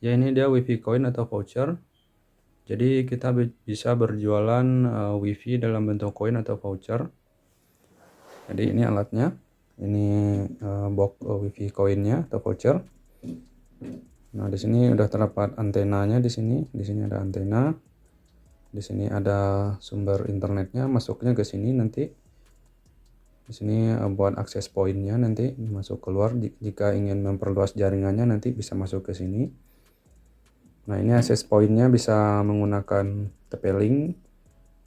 Ya, ini dia WiFi coin atau voucher. Jadi kita bisa berjualan WiFi dalam bentuk koin atau voucher. Jadi ini alatnya. Ini box WiFi coinnya atau voucher. Nah, di sini udah terdapat antenanya di sini. Di sini ada antena. Di sini ada sumber internetnya, masuknya ke sini nanti. Di sini buat akses poinnya nanti masuk keluar. Jika ingin memperluas jaringannya nanti bisa masuk ke sini. Nah, ini akses poinnya bisa menggunakan TP-Link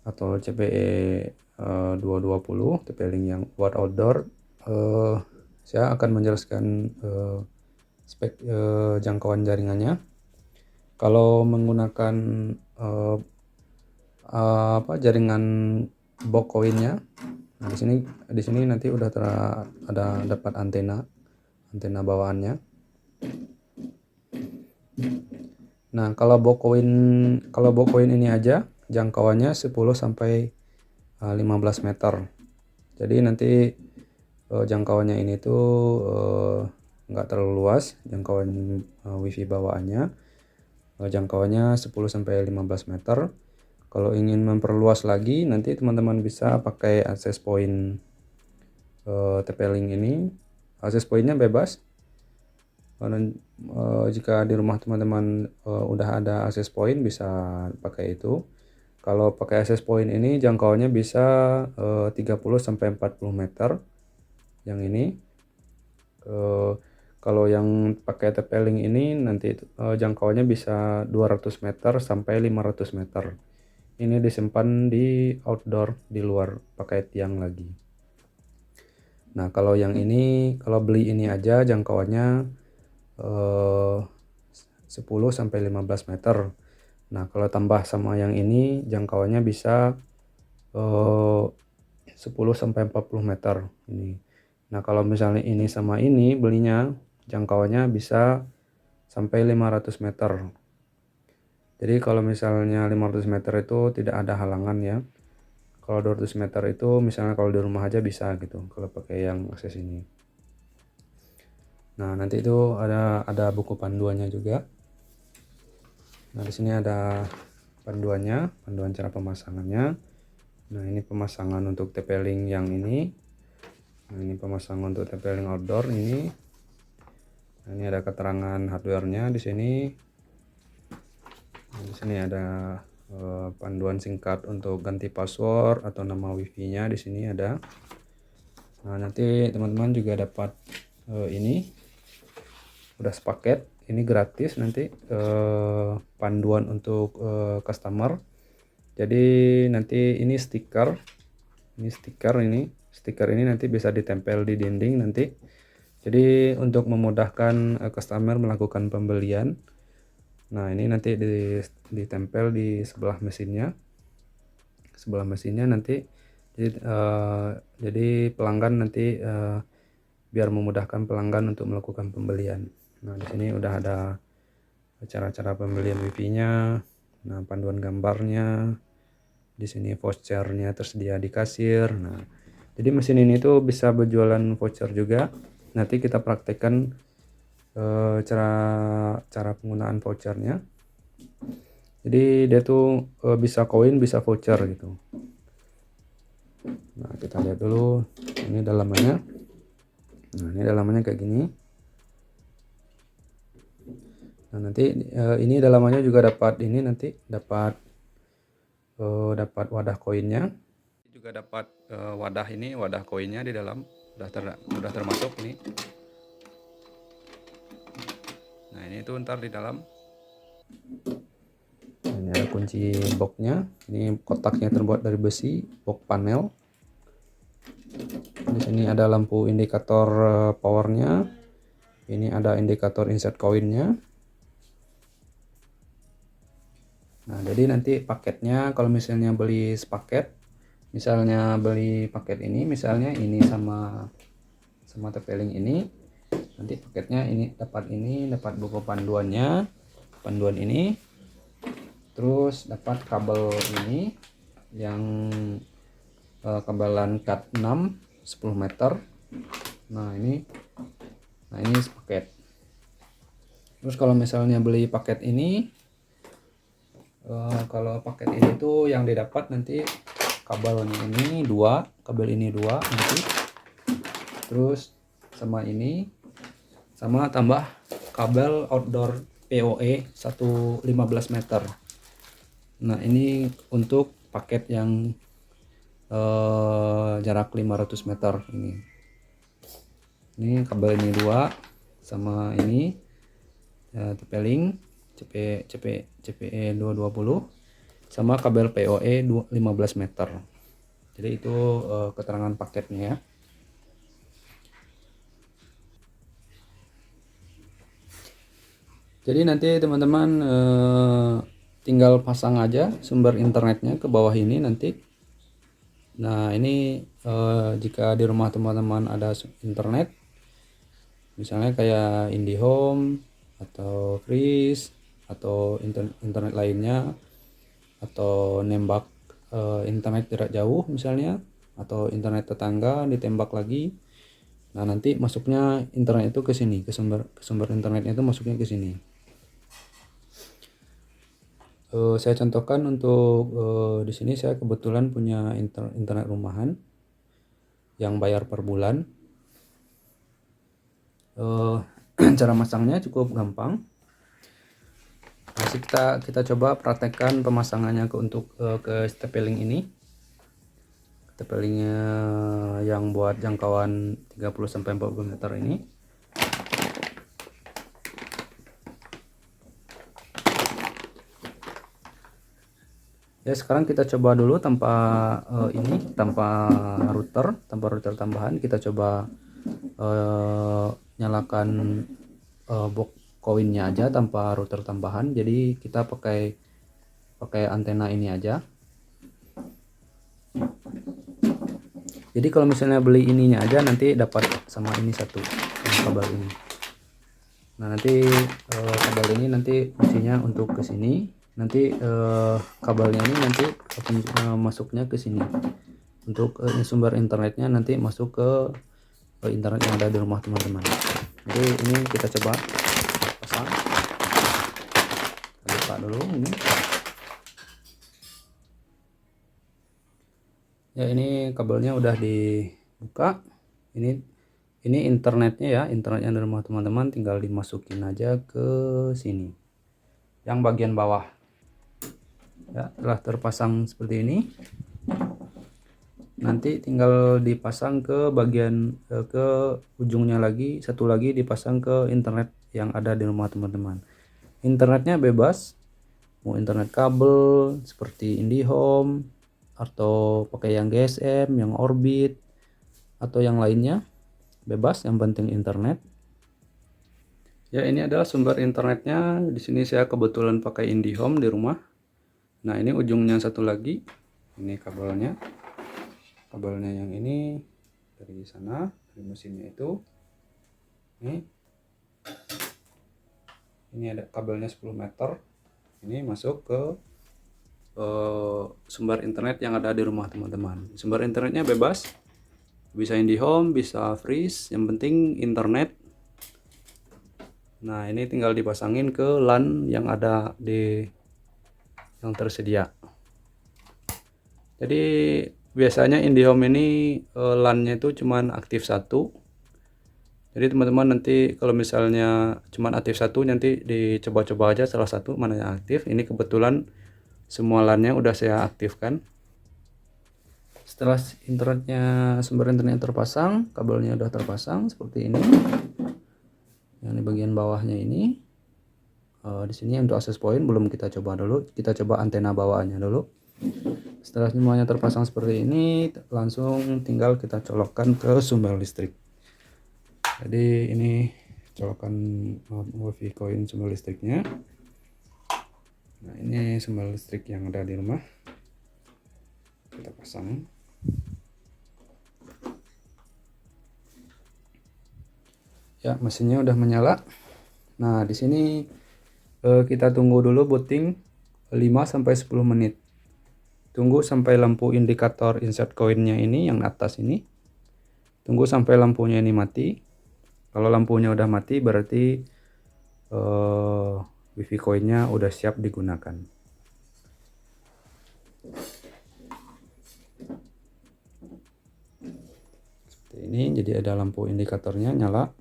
atau CPE 220, TP-Link yang buat outdoor. Saya akan menjelaskan spek jangkauan jaringannya. Kalau menggunakan jaringan box koinnya, nah di sini nanti udah ada dapat antena bawaannya. Nah, kalau box koin ini aja jangkauannya 10 sampai 15 meter. Jadi nanti jangkauannya ini tuh nggak terlalu luas, jangkauan WiFi bawaannya. Jangkauannya 10 sampai 15 meter. Kalau ingin memperluas lagi, nanti teman-teman bisa pakai akses point TP-Link ini. Akses pointnya bebas. Jika di rumah teman-teman udah ada akses point, bisa pakai itu. Kalau pakai akses point ini jangkauannya bisa 30 sampai 40 meter. Yang ini. Kalau yang pakai TP-Link ini nanti jangkauannya bisa 200 meter sampai 500 meter. Ini disimpan di outdoor, di luar, pakai tiang lagi. Nah, kalau yang ini, kalau beli ini aja jangkauannya 10 sampai 15 meter. Nah, kalau tambah sama yang ini jangkauannya bisa 10 sampai 40 meter ini. Nah, kalau misalnya ini sama ini belinya jangkauannya bisa sampai 500 meter. Jadi kalau misalnya 500 meter itu tidak ada halangan ya. Kalau 200 meter itu misalnya kalau di rumah aja bisa gitu kalau pakai yang akses ini. Nah, nanti itu ada buku panduannya juga. Nah, di sini ada panduannya, panduan cara pemasangannya. Nah, ini pemasangan untuk TP-Link yang ini. Nah, ini pemasangan untuk TP-Link outdoor ini. Nah, ini ada keterangan hardware-nya di sini. Nah, di sini ada panduan singkat untuk ganti password atau nama wifi-nya di sini ada. Nah, nanti teman-teman juga dapat ini udah sepaket, ini gratis nanti panduan untuk customer. Jadi nanti ini stiker ini nanti bisa ditempel di dinding nanti. Jadi untuk memudahkan customer melakukan pembelian. Nah, ini nanti ditempel di sebelah mesinnya. Nanti jadi pelanggan nanti biar memudahkan pelanggan untuk melakukan pembelian. Nah, di sini udah ada cara-cara pembelian wifi-nya. Nah, panduan gambarnya. Di sini vouchernya tersedia di kasir. Nah, jadi mesin ini tuh bisa berjualan voucher juga. Nanti kita praktekkan cara penggunaan vouchernya. Jadi dia tuh bisa koin, bisa voucher gitu. Nah, kita lihat dulu ini dalamannya. Nah, ini dalamannya kayak gini. Nah, nanti ini dalamannya juga dapat ini nanti dapat wadah koinnya. Juga dapat wadah koinnya di dalam udah termasuk ini. Nah, ini tuh ntar di dalam. Nah, ini ada kunci boxnya. Ini kotaknya terbuat dari besi, box panel. Di sini ada lampu indikator powernya. Ini ada indikator insert koinnya. Nah, jadi nanti paketnya kalau misalnya beli sepaket, misalnya beli paket ini, misalnya ini sama TP-Link ini, nanti paketnya ini dapat buku panduannya, panduan ini, terus dapat kabel ini yang kabelan cat 6 10 meter. Nah, ini sepaket. Terus kalau misalnya beli paket ini, kalau paket ini tuh yang didapat nanti kabelnya ini dua, kabel ini dua nanti, terus sama ini, sama tambah kabel outdoor PoE 115 meter. Nah ini untuk paket yang jarak 500 meter ini kabel ini dua, sama ini tepeling CPE 220 sama kabel PoE 15 meter. Jadi itu keterangan paketnya ya. Jadi nanti teman-teman tinggal pasang aja sumber internetnya ke bawah ini nanti. Nah ini jika di rumah teman-teman ada internet, misalnya kayak IndiHome atau Freeze atau internet lainnya, atau nembak internet jarak jauh misalnya, atau internet tetangga ditembak lagi. Nah nanti masuknya internet itu ke sini, ke sumber internetnya itu masuknya ke sini. Saya contohkan untuk di sini saya kebetulan punya internet rumahan yang bayar per bulan. Cara masangnya cukup gampang. Masih kita coba praktekkan pemasangannya ke stepeling ini. Stepelingnya yang buat jangkauan 30-40 meter ini. Ya sekarang kita coba dulu tanpa tanpa router tambahan. Kita coba nyalakan box koinnya aja tanpa router tambahan. Jadi kita pakai antena ini aja. Jadi kalau misalnya beli ininya aja nanti dapat sama ini satu kabel ini. Nah nanti kabel ini nanti fungsinya untuk ke sini. Nanti kabelnya ini nanti masuknya ke sini. Untuk sumber internetnya nanti masuk ke internet yang ada di rumah teman-teman. Jadi ini kita coba pasang. Kita buka dulu ini. Ya ini kabelnya udah dibuka. Ini internetnya ya, internetnya di rumah teman-teman, tinggal dimasukin aja ke sini. Yang bagian bawah. Ya, telah terpasang seperti ini. Nanti tinggal dipasang ke bagian ke ujungnya lagi, satu lagi dipasang ke internet yang ada di rumah teman-teman. Internetnya bebas, mau internet kabel seperti IndiHome atau pakai yang GSM, yang Orbit atau yang lainnya, bebas, yang penting internet. Ya ini adalah sumber internetnya. Di sini saya kebetulan pakai IndiHome di rumah. Nah ini ujungnya satu lagi, ini kabelnya yang ini dari sana, dari mesinnya itu. Ini ada kabelnya 10 meter. Ini masuk ke sumber internet yang ada di rumah teman-teman. Sumber internetnya bebas, bisa IndiHome, bisa Freeze, yang penting internet. Nah ini tinggal dipasangin ke LAN yang ada yang tersedia. Jadi biasanya IndiHome ini LAN-nya itu cuman aktif satu. Jadi teman-teman nanti kalau misalnya cuman aktif satu, nanti dicoba-coba aja salah satu mana yang aktif. Ini kebetulan semua LAN-nya udah saya aktifkan. Setelah sumber internetnya terpasang, kabelnya udah terpasang seperti ini. Yang di bagian bawahnya ini. Di sini untuk access point belum kita coba dulu. Kita coba antena bawaannya dulu. Setelah semuanya terpasang seperti ini, langsung tinggal kita colokkan ke sumber listrik. Jadi ini colokan wifi coin sumber listriknya. Nah ini sumber listrik yang ada di rumah. Kita pasang. Ya mesinnya udah menyala. Nah di sini kita tunggu dulu booting 5-10 menit. Tunggu sampai lampu indikator insert koinnya ini yang atas ini. Tunggu sampai lampunya ini mati. Kalau lampunya udah mati berarti wifi koinnya udah siap digunakan. Seperti ini, jadi ada lampu indikatornya nyala,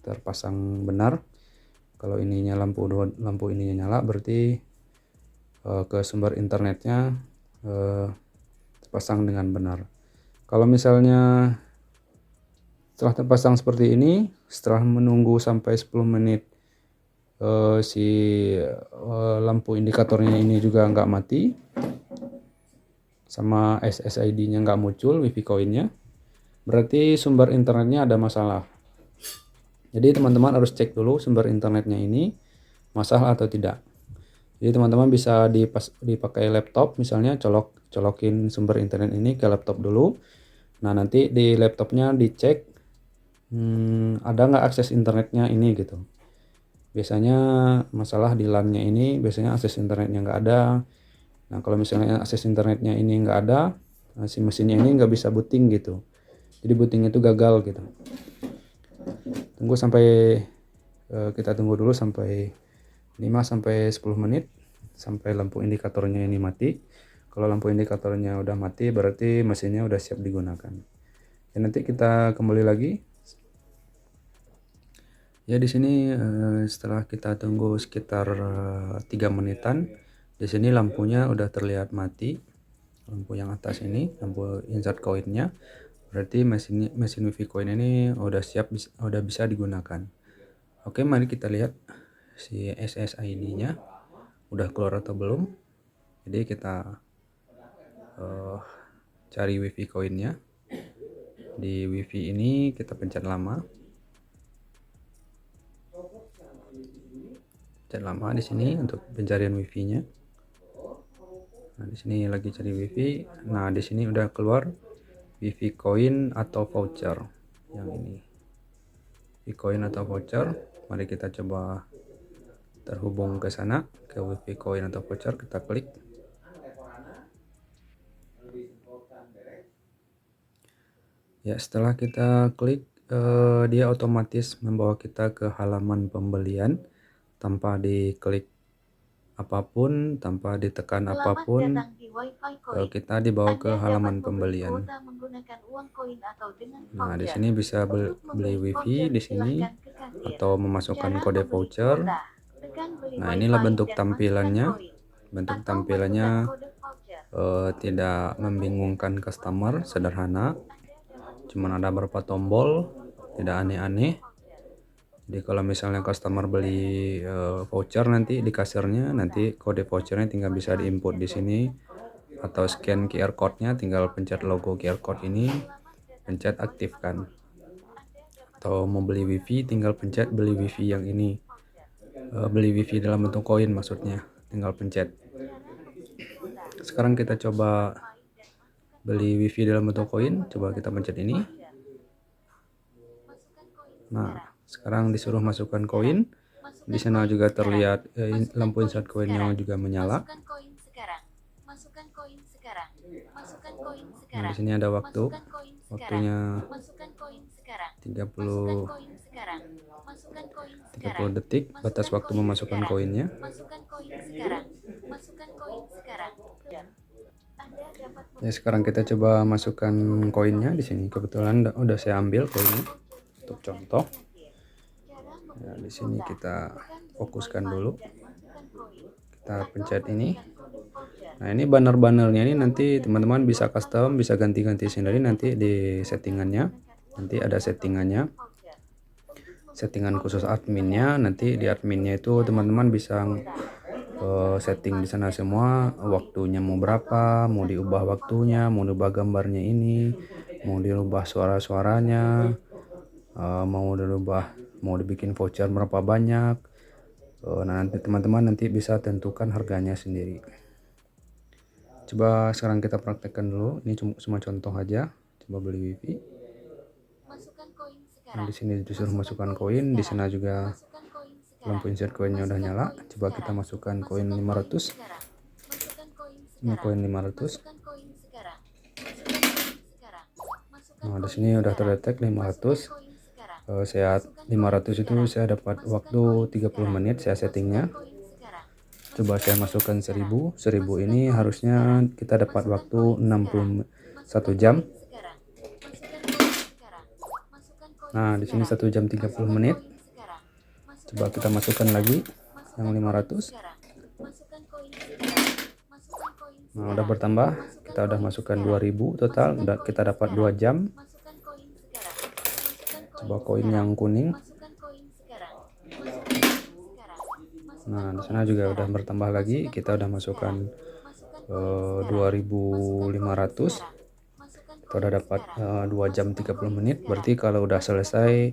terpasang benar. Kalau ininya lampu ininya nyala, berarti ke sumber internetnya terpasang dengan benar. Kalau misalnya setelah terpasang seperti ini, setelah menunggu sampai 10 menit si lampu indikatornya ini juga nggak mati, sama SSID-nya nggak muncul, wifi koinnya, berarti sumber internetnya ada masalah. Jadi teman-teman harus cek dulu sumber internetnya ini masalah atau tidak. Jadi teman-teman bisa dipakai laptop, misalnya colokin sumber internet ini ke laptop dulu. Nah, nanti di laptopnya dicek ada nggak akses internetnya ini gitu. Biasanya masalah di LAN-nya ini biasanya akses internetnya nggak ada. Nah, kalau misalnya akses internetnya ini nggak ada, si mesinnya ini nggak bisa booting gitu. Jadi booting itu gagal gitu. Kita tunggu dulu sampai 5-10 menit sampai lampu indikatornya ini mati. Kalau lampu indikatornya udah mati, berarti mesinnya udah siap digunakan. Ya, nanti kita kembali lagi. Ya, di sini setelah kita tunggu sekitar 3 menitan, di sini lampunya udah terlihat mati. Lampu yang atas ini, lampu insert koinnya, berarti mesin wifi koin ini udah siap, udah bisa digunakan. Oke, mari kita lihat si SSID-nya udah keluar atau belum. Jadi kita cari wifi koinnya. Di wifi ini kita pencet lama. Pencet lama di sini untuk pencarian wifi-nya. Nah, di sini lagi cari wifi. Nah, di sini udah keluar wifi coin atau voucher yang ini. Wifi coin atau voucher. Mari kita coba terhubung ke sana, ke wifi coin atau voucher, kita klik. Ya, setelah kita klik, dia otomatis membawa kita ke halaman pembelian tanpa diklik apapun, tanpa ditekan apapun. Kita dibawa ke halaman pembelian. Nah, di sini bisa beli wifi di sini atau memasukkan kode voucher. Nah, inilah bentuk tampilannya. Bentuk tampilannya tidak membingungkan customer, sederhana. Cuman ada beberapa tombol, tidak aneh-aneh. Jadi kalau misalnya customer beli voucher, nanti di kasirnya nanti kode vouchernya tinggal bisa diinput di sini, atau scan QR code-nya tinggal pencet logo QR code ini, pencet aktifkan. Atau mau beli wifi tinggal pencet beli wifi yang ini, beli wifi dalam bentuk koin maksudnya, tinggal pencet. Sekarang kita coba beli wifi dalam bentuk koin, coba kita pencet ini. Nah, sekarang disuruh masukkan koin. Di sana juga terlihat lampu insert koinnya juga menyala. Nah, di sini ada waktunya 30 detik, batas waktu memasukkan koinnya. Ya, sekarang kita coba masukkan koinnya di sini. Kebetulan udah saya ambil koinnya untuk contoh. Ya, di sini kita fokuskan dulu. Kita pencet ini. Nah, ini banner-bannernya ini nanti teman-teman bisa custom, bisa ganti-ganti sendiri nanti di settingannya. Nanti ada settingannya. Settingan khusus adminnya. Nanti di adminnya itu teman-teman bisa setting di sana semua, waktunya mau berapa, mau diubah waktunya, mau diubah gambarnya ini, mau dirubah suara-suaranya, mau dibikin voucher berapa banyak. Nah, nanti teman-teman bisa tentukan harganya sendiri. Coba sekarang kita praktekkan dulu. Ini cuma contoh aja. Coba beli wifi. Nah, di sini disuruh masukkan koin. Di sana juga lampu insert koinnya udah nyala. Coba kita masukkan koin 500. Ini koin 500. Nah, di sini udah terdetek 500. Saya 500 itu saya dapat waktu 30 menit saya settingnya. Coba saya masukkan 1000 ini harusnya kita dapat waktu 61 jam. Nah, di sini 1 jam 30 menit. Coba kita masukkan lagi yang 500. Nah, udah bertambah. Kita udah masukkan 2000 total, udah kita dapat 2 jam. Coba koin yang kuning. Nah, di sana juga udah bertambah lagi. Kita udah masukkan 2500. Kita udah dapat 2 jam 30 menit. Berarti kalau udah selesai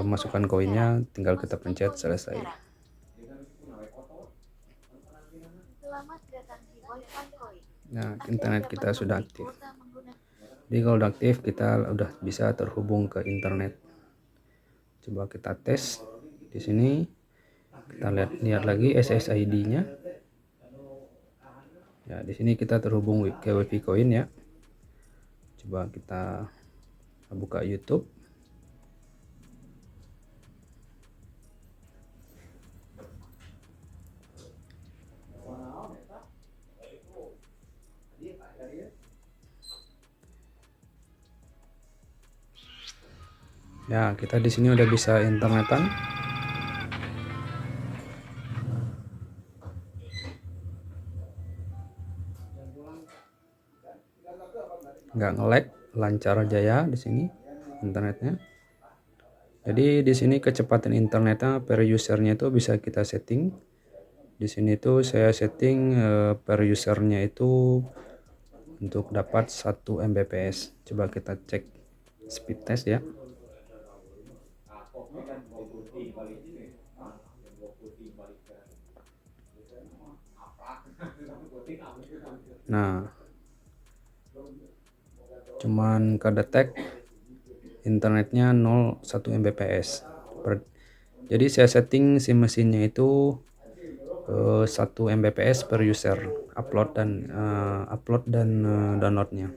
masukkan koinnya, tinggal kita pencet selesai. Nah, internet kita sudah aktif. Jadi kalau udah aktif, kita udah bisa terhubung ke internet. Coba kita tes di sini. Kita lihat lagi SSID-nya. Ya, di sini kita terhubung ke WiFi Coin ya. Coba kita buka YouTube. Ya, kita di sini udah bisa internetan. Nggak nge-lag, lancar jaya di sini internetnya. Jadi di sini kecepatan internetnya per usernya itu bisa kita setting. Di sini tuh saya setting per usernya itu untuk dapat 1 Mbps. Coba kita cek speed test ya. Nah, cuman kedetek internetnya 0,1 Mbps. Jadi saya setting si mesinnya itu 1 Mbps per user upload dan downloadnya.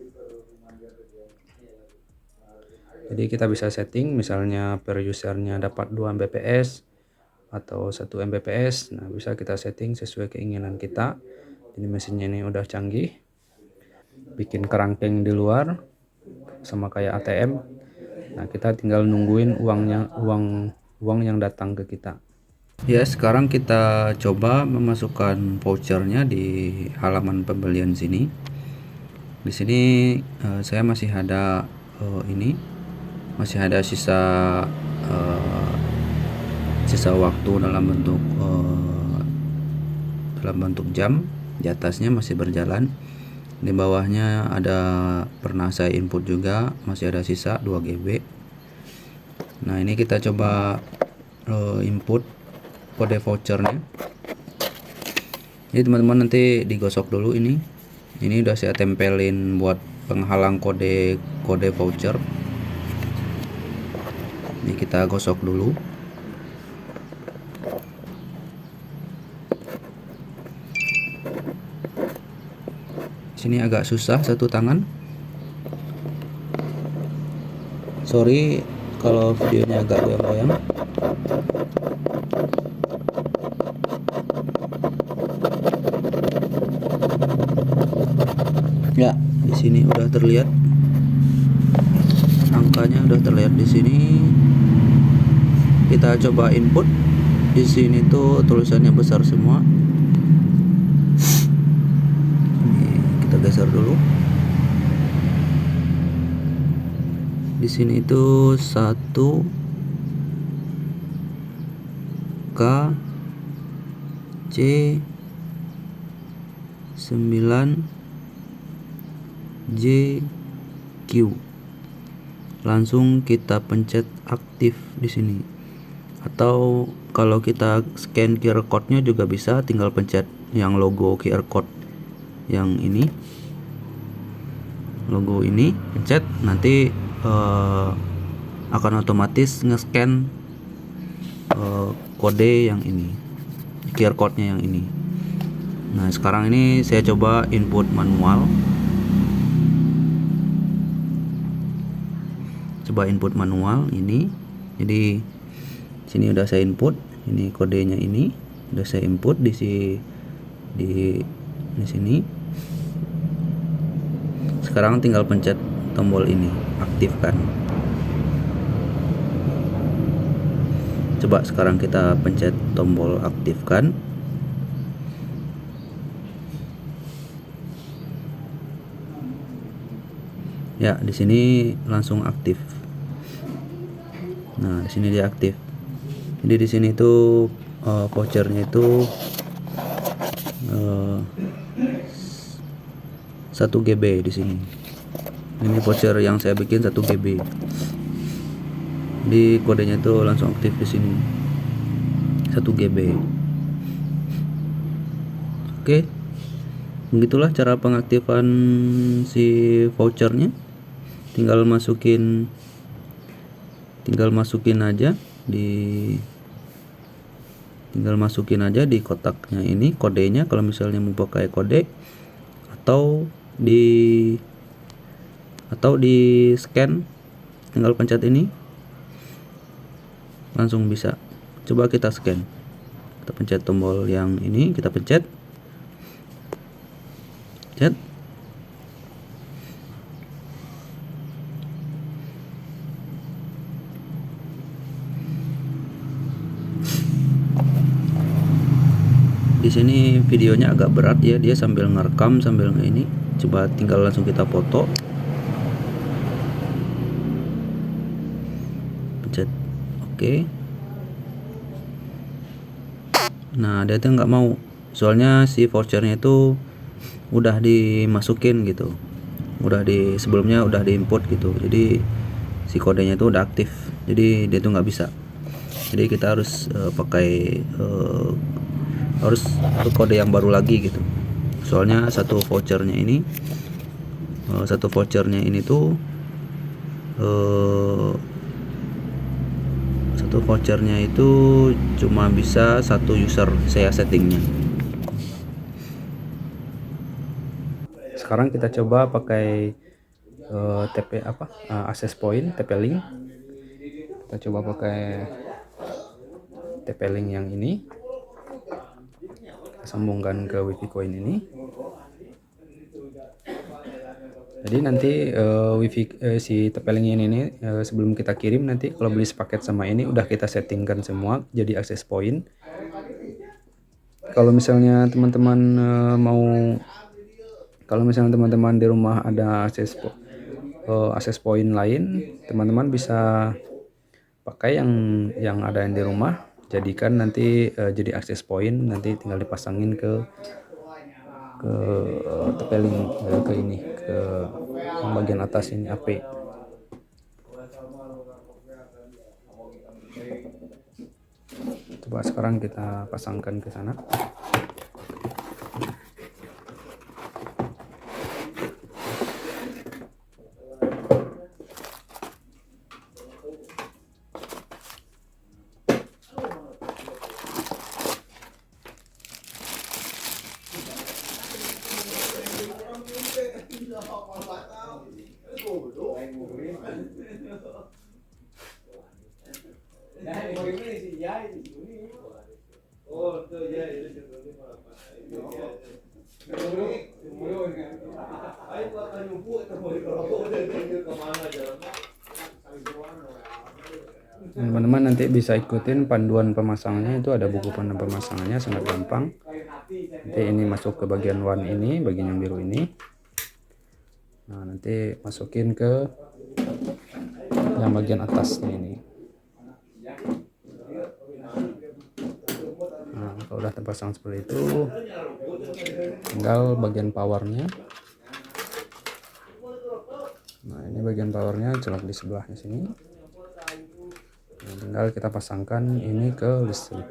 Jadi kita bisa setting misalnya per usernya dapat 2 Mbps atau 1 Mbps. Nah, bisa kita setting sesuai keinginan kita. Ini mesinnya ini udah canggih, bikin kerangkeng di luar sama kayak ATM. Nah, kita tinggal nungguin uang yang datang ke kita. Ya, sekarang kita coba memasukkan vouchernya di halaman pembelian sini. Di sini saya masih ada masih ada sisa waktu dalam bentuk jam. Di atasnya masih berjalan. Di bawahnya ada pernah saya input juga, masih ada sisa 2 GB. Nah, ini kita coba input kode vouchernya. Jadi teman-teman nanti digosok dulu ini udah saya tempelin buat penghalang kode voucher. Ini kita gosok dulu. Sini agak susah satu tangan. Sorry kalau videonya agak goyang-goyang. Ya, di sini udah terlihat angkanya, udah terlihat di sini. Kita coba input. Di sini tuh tulisannya besar semua. Ini kita geser dulu. Di sini itu 1 K C 9 JQ. Langsung kita pencet aktif di sini. Atau kalau kita scan QR code-nya juga bisa, tinggal pencet yang logo QR code yang ini. Logo ini pencet, nanti akan otomatis nge-scan kode yang ini, QR code-nya yang ini. Nah, sekarang ini saya coba input manual. coba input manual ini. Jadi sini udah saya input, ini kodenya ini udah saya input di sini. Sekarang tinggal pencet tombol ini, aktifkan. Coba sekarang kita pencet tombol aktifkan. Ya, di sini langsung aktif. Nah, di sini dia aktif. Jadi di sini tuh vouchernya itu 1 GB di sini. Ini voucher yang saya bikin 1 GB. Jadi kodenya tuh langsung aktif di sini. 1 GB. Oke. Begitulah cara pengaktifan si vouchernya. Tinggal masukin aja di kotaknya ini kodenya, kalau misalnya mau pakai kode, atau di scan, tinggal pencet ini langsung bisa. Coba kita scan, kita pencet tombol yang ini, kita pencet. Di sini videonya agak berat ya, dia sambil ngerekam sambil ini. Coba tinggal langsung kita foto. Pencet oke. Nah, dia tuh nggak mau, soalnya si vouchernya itu udah dimasukin gitu, sebelumnya udah diinput gitu, jadi si kodenya itu udah aktif, jadi dia tuh nggak bisa. Jadi kita harus harus kode yang baru lagi gitu, soalnya satu vouchernya itu cuma bisa 1 user saya settingnya. Sekarang kita coba pakai access point, TP-Link. Kita coba pakai TP-Link yang ini, kita sambungkan ke WiFi Coin ini. Jadi nanti si TP-Link ini sebelum kita kirim, nanti kalau beli sepaket sama ini udah kita settingkan semua jadi access point. Kalau misalnya teman-teman di rumah ada access point lain, teman-teman bisa pakai yang ada di rumah, jadikan nanti jadi access point, nanti tinggal dipasangin ke TP-Link, ke bagian atas ini AP. Coba sekarang kita pasangkan ke sana. Teman-teman nanti bisa ikutin panduan pemasangannya, itu ada buku panduan pemasangannya, sangat gampang. Nanti ini masuk ke bagian one ini, bagian yang biru ini. Nah, nanti masukin ke yang bagian atasnya ini. Nah, kalau udah terpasang seperti itu, tinggal bagian powernya. Nah, ini bagian powernya colok di sebelahnya sini. Nah, tinggal kita pasangkan ini ke listrik.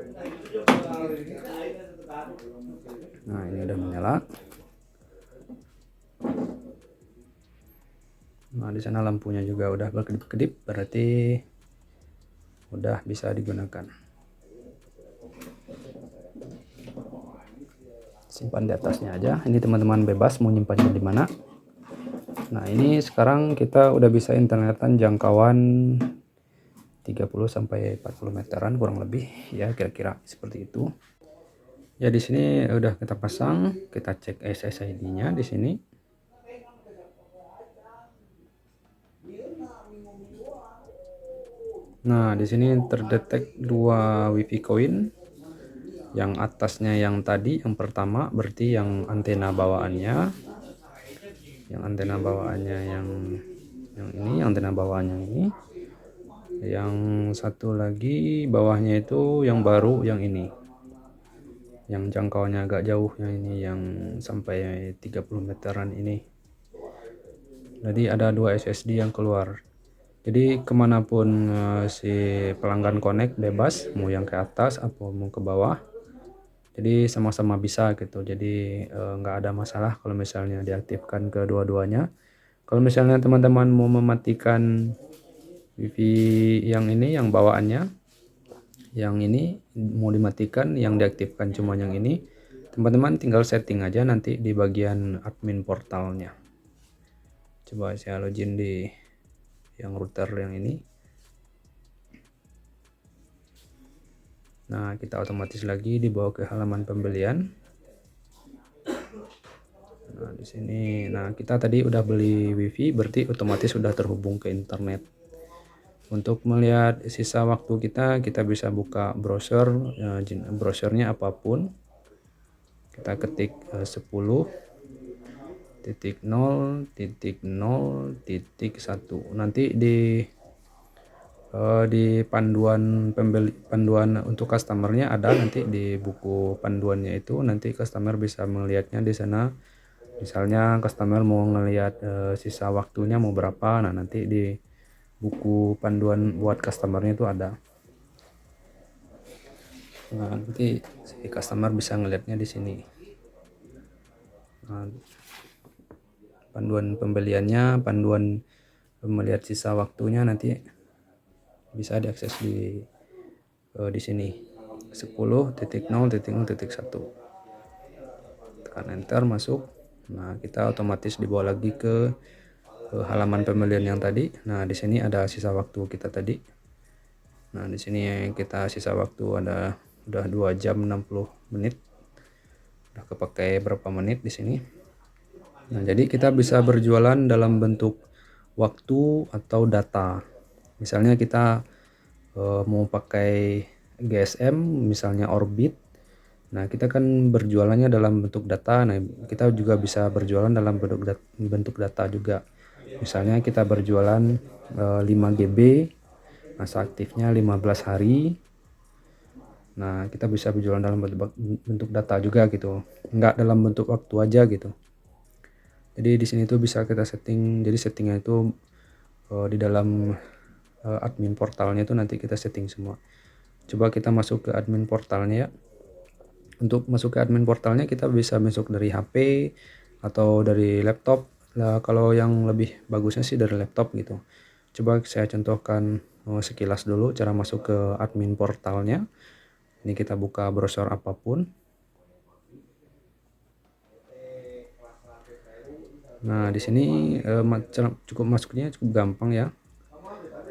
Nah, ini udah menyala. Nah, di sana lampunya juga udah berkedip-kedip, berarti udah bisa digunakan. Simpan di atasnya aja. Ini teman-teman bebas mau nyimpannya di mana. Nah, ini sekarang kita udah bisa internetan jangkauan 30 sampai 40 meteran kurang lebih ya, kira-kira seperti itu. Ya, di sini udah kita pasang, kita cek SSID-nya di sini. Nah, di sini terdetek 2 WiFi coin. Yang atasnya yang tadi, yang pertama berarti yang antena bawaannya. Yang antena bawaannya yang ini, antena bawaannya ini. Yang satu lagi bawahnya itu yang baru, yang ini. Yang jangkauannya agak jauh, yang ini yang sampai 30 meteran ini. Jadi ada 2 SSD yang keluar. Jadi kemanapun si pelanggan connect bebas, mau yang ke atas atau mau ke bawah. Jadi sama-sama bisa gitu. Jadi nggak ada masalah kalau misalnya diaktifkan kedua-duanya. Kalau misalnya teman-teman mau mematikan WiFi yang ini, yang bawaannya, yang ini mau dimatikan, yang diaktifkan cuma yang ini, teman-teman tinggal setting aja nanti di bagian admin portalnya. Coba saya login di yang router yang ini. Nah, kita otomatis lagi dibawa ke halaman pembelian. Nah, di sini, nah kita tadi udah beli WiFi, berarti otomatis sudah terhubung ke internet. Untuk melihat sisa waktu kita bisa buka browser, browsernya apapun. Kita ketik 10.0.0.1. Nanti di panduan untuk customernya ada, nanti di buku panduannya itu nanti customer bisa melihatnya di sana. Misalnya customer mau ngelihat sisa waktunya mau berapa, nah nanti di buku panduan buat customernya itu ada. Nah, nanti si customer bisa ngelihatnya di sini. Nah, panduan pembeliannya, panduan melihat sisa waktunya nanti bisa diakses di sini 10.0.0.1. Tekan enter, masuk. Nah, kita otomatis dibawa lagi ke halaman pembelian yang tadi. Nah, di sini ada sisa waktu kita tadi. Nah, di sini kita sisa waktu ada udah 2 jam 60 menit. Udah kepakai berapa menit di sini. Nah, jadi kita bisa berjualan dalam bentuk waktu atau data. Misalnya kita mau pakai GSM, misalnya Orbit. Nah, kita kan berjualannya dalam bentuk data. Nah, kita juga bisa berjualan dalam bentuk data juga. Misalnya kita berjualan 5 GB, masa aktifnya 15 hari. Nah, kita bisa berjualan dalam bentuk data juga gitu. Nggak dalam bentuk waktu aja gitu. Jadi di sini tuh bisa kita setting. Jadi settingnya itu di dalam admin portalnya itu nanti kita setting semua. Coba kita masuk ke admin portalnya ya. Untuk masuk ke admin portalnya kita bisa masuk dari HP atau dari laptop. Nah, kalau yang lebih bagusnya sih dari laptop gitu. Coba saya contohkan sekilas dulu cara masuk ke admin portalnya. Ini kita buka browser apapun. Nah, di sini cukup masuknya cukup gampang ya.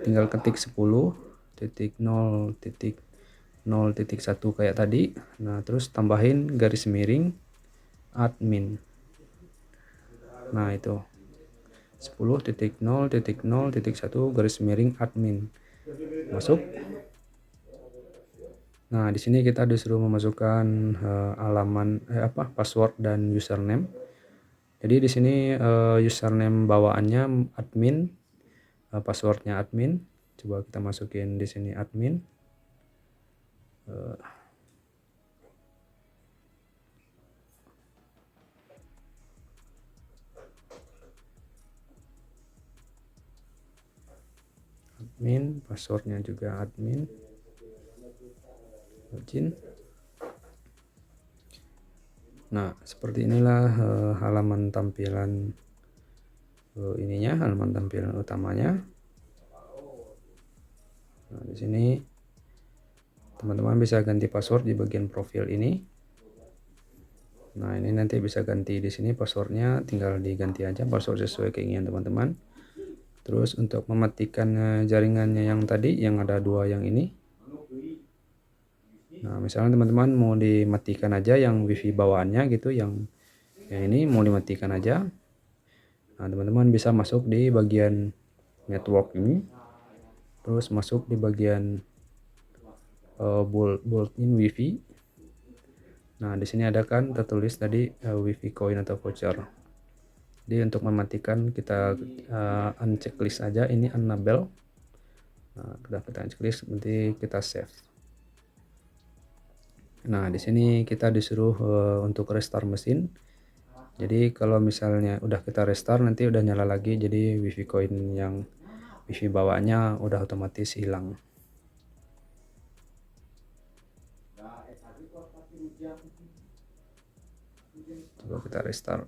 Tinggal ketik 10.0.0.1 kayak tadi. Nah, terus tambahin garis miring admin. Nah, itu 10.0.0.1 garis miring admin. Masuk. Nah, di sini kita disuruh memasukkan password dan username. Jadi di sini username bawaannya admin, passwordnya admin. Coba kita masukin di sini admin. Admin, passwordnya juga admin. Login. Nah, seperti inilah halaman tampilan halaman tampilan utamanya. Nah, di sini teman-teman bisa ganti password di bagian profil ini. Nah, ini nanti bisa ganti di sini passwordnya, tinggal diganti aja password sesuai keinginan teman-teman. Terus untuk mematikan jaringannya yang tadi, yang ada 2 yang ini. Nah, misalnya teman-teman mau dimatikan aja yang wifi bawaannya gitu, yang ini mau dimatikan aja. Nah, teman-teman bisa masuk di bagian network ini, terus masuk di bagian built-in wifi. Nah, di sini ada kan tertulis tadi wifi coin atau voucher. Jadi untuk mematikan kita unchecklist aja ini enable. Nah, kita unchecklist, nanti kita save. Nah, di sini kita disuruh untuk restart mesin. Jadi kalau misalnya udah kita restart nanti udah nyala lagi, jadi wifi coin yang wifi bawaannya udah otomatis hilang. Coba kita restart.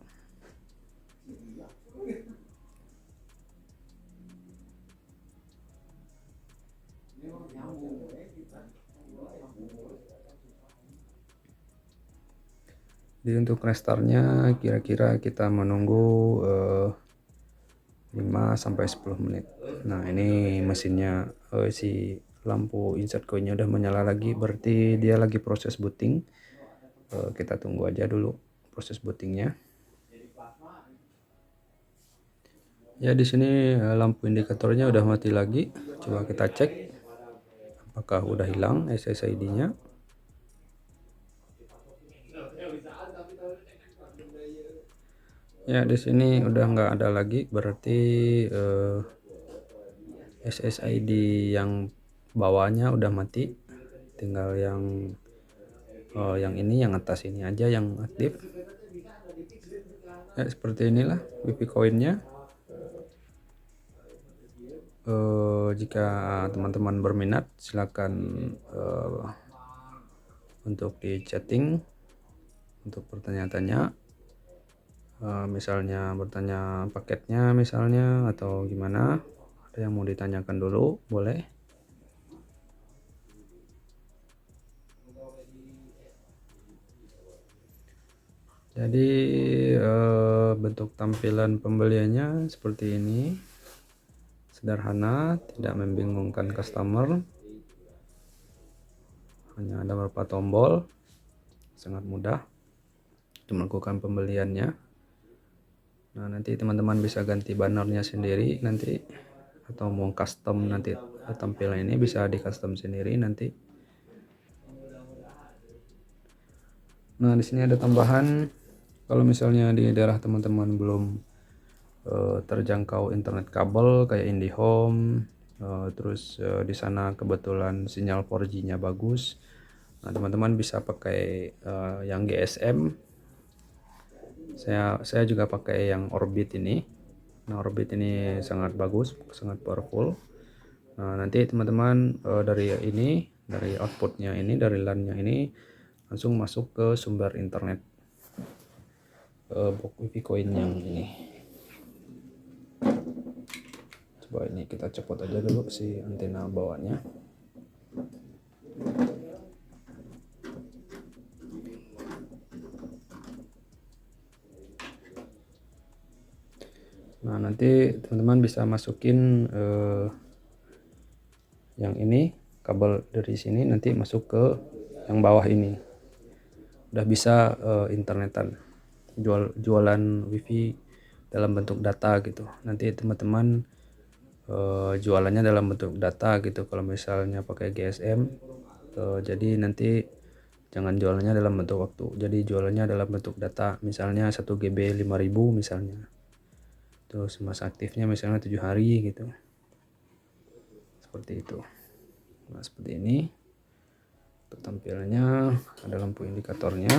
Jadi untuk restartnya kira-kira kita menunggu 5-10 menit. Nah, ini mesinnya si lampu insert coinnya udah menyala lagi, berarti dia lagi proses booting. Kita tunggu aja dulu proses bootingnya. Ya, di sini lampu indikatornya udah mati lagi. Coba kita cek apakah udah hilang SSID-nya. Ya, di sini udah nggak ada lagi, berarti SSID yang bawahnya udah mati. Tinggal yang ini, yang atas ini aja yang aktif. Ya, seperti inilah wifi coinnya. Jika teman-teman berminat silakan untuk di chatting untuk bertanya-tanya, misalnya bertanya paketnya misalnya atau gimana, ada yang mau ditanyakan dulu boleh. Jadi bentuk tampilan pembeliannya seperti ini, sederhana, tidak membingungkan customer, hanya ada beberapa tombol, sangat mudah untuk melakukan pembeliannya. Nah, nanti teman-teman bisa ganti bannernya sendiri nanti, atau mau custom nanti tampilan ini bisa di custom sendiri nanti. Nah, di sini ada tambahan, kalau misalnya di daerah teman-teman belum terjangkau internet kabel kayak IndiHome, terus di sana kebetulan sinyal 4G-nya bagus. Nah, teman-teman bisa pakai yang GSM. Saya juga pakai yang Orbit ini. Nah, Orbit ini sangat bagus, sangat powerful. Nah, nanti teman-teman dari outputnya ini, dari LAN-nya ini langsung masuk ke sumber internet box wifi coin yang ini. Coba ini kita copot aja dulu si antena bawaannya. Nah, nanti teman-teman bisa masukin yang ini, kabel dari sini nanti masuk ke yang bawah ini. Udah bisa internetan, jualan wifi dalam bentuk data gitu. Nanti teman-teman jualannya dalam bentuk data gitu. Kalau misalnya pakai GSM, jadi nanti jangan jualannya dalam bentuk waktu, jadi jualannya dalam bentuk data. Misalnya 1 GB 5.000 misalnya, terus masa aktifnya misalnya 7 hari gitu, seperti itu. Nah, seperti ini untuk tampilannya, ada lampu indikatornya.